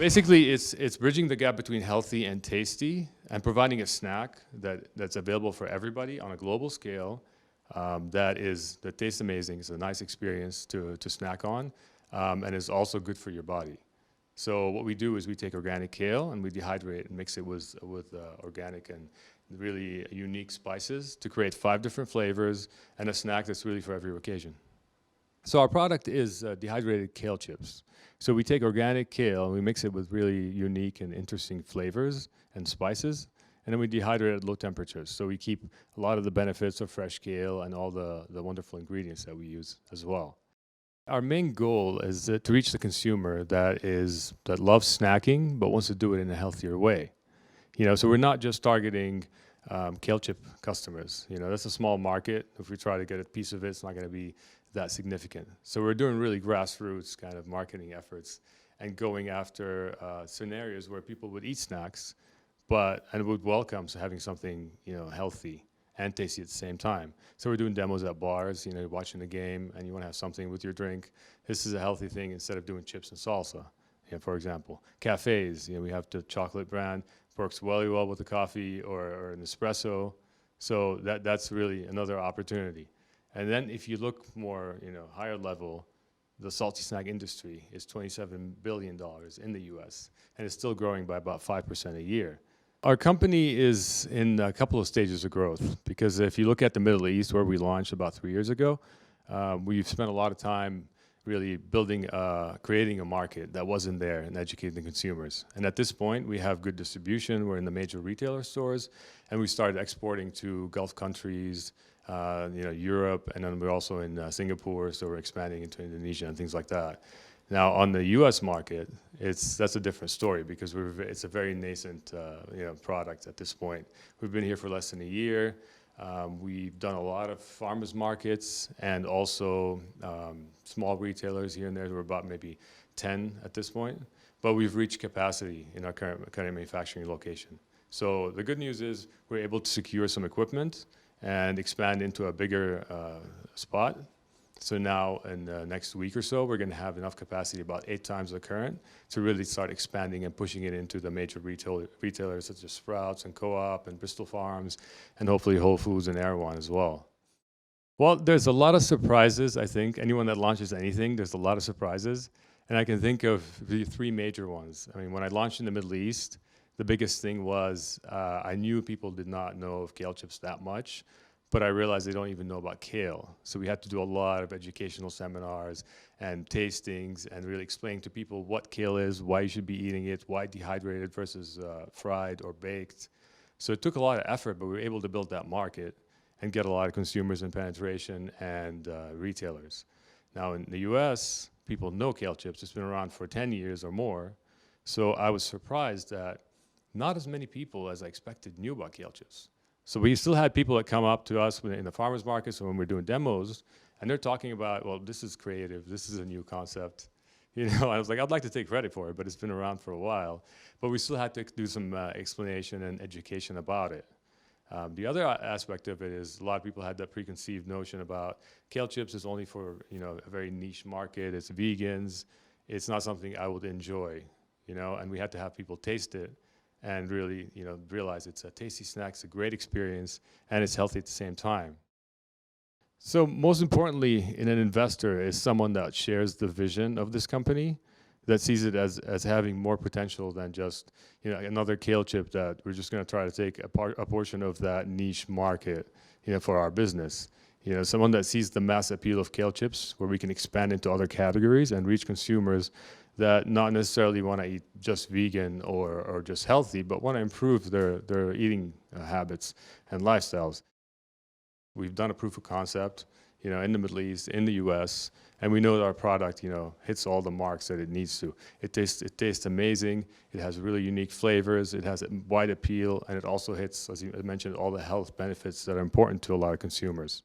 Basically, it's bridging the gap between healthy and tasty and providing a snack that's available for everybody on a global scale that tastes amazing. It's a nice experience to snack on and is also good for your body. So what we do is we take organic kale and we dehydrate it and mix it with organic and really unique spices to create 5 different flavors and a snack that's really for every occasion. So our product is dehydrated kale chips. So we take organic kale and we mix it with really unique and interesting flavors and spices, and then we dehydrate it at low temperatures. So we keep a lot of the benefits of fresh kale and all the wonderful ingredients that we use as well. Our main goal is to reach the consumer that loves snacking but wants to do it in a healthier way. So we're not just targeting kale chip customers. That's a small market. If we try to get a piece of it, it's not going to be that significant. So we're doing really grassroots kind of marketing efforts and going after scenarios where people would eat snacks, and would welcome having something healthy and tasty at the same time. So we're doing demos at bars. You're watching the game and you want to have something with your drink. This is a healthy thing instead of doing chips and salsa. For example, cafes. We have the chocolate brand works really well with the coffee or an espresso. So that's really another opportunity. And then if you look more, higher level, the salty snack industry is $27 billion in the US, and it's still growing by about 5% a year. Our company is in a couple of stages of growth, because if you look at the Middle East, where we launched about 3 years ago, we've spent a lot of time really creating a market that wasn't there and educating the consumers. And at this point, we have good distribution. We're in the major retailer stores, and we started exporting to Gulf countries, Europe, and then we're also in Singapore, so we're expanding into Indonesia and things like that. Now, on the U.S. market, that's a different story, because it's a very nascent product at this point. We've been here for less than a year. We've done a lot of farmers markets and also small retailers here and there. We're about maybe 10 at this point, but we've reached capacity in our current manufacturing location. So the good news is we're able to secure some equipment and expand into a bigger spot. So now in the next week or so, we're going to have enough capacity, about 8 times the current, to really start expanding and pushing it into the major retailers such as Sprouts and Co-op and Bristol Farms, and hopefully Whole Foods and Erewhon as well. Well, there's a lot of surprises, I think. Anyone that launches anything, there's a lot of surprises. And I can think of the 3 major ones. I mean, when I launched in the Middle East, the biggest thing was I knew people did not know of kale chips that much, but I realized they don't even know about kale. So we had to do a lot of educational seminars and tastings and really explain to people what kale is, why you should be eating it, why dehydrated versus fried or baked. So it took a lot of effort, but we were able to build that market and get a lot of consumers and penetration and retailers. Now in the US, people know kale chips. It's been around for 10 years or more. So I was surprised that not as many people as I expected knew about kale chips. So we still had people that come up to us in the farmers markets when we're doing demos, and they're talking about, well, this is creative, this is a new concept. I was like, I'd like to take credit for it, but it's been around for a while. But we still had to do some explanation and education about it. The other aspect of it is a lot of people had that preconceived notion about kale chips is only for a very niche market. It's vegans. It's not something I would enjoy, and we had to have people taste it and really, realize it's a tasty snack, it's a great experience, and it's healthy at the same time. So most importantly, in an investor is someone that shares the vision of this company, that sees it as having more potential than just another kale chip that we're just going to try to take a portion of that niche market for our business. Someone that sees the mass appeal of kale chips, where we can expand into other categories and reach consumers that not necessarily want to eat just vegan or just healthy, but want to improve their eating habits and lifestyles. We've done a proof of concept, in the Middle East, in the US, and we know that our product, hits all the marks that it needs to. It tastes amazing. It has really unique flavors. It has a wide appeal, and it also hits, as you mentioned, all the health benefits that are important to a lot of consumers.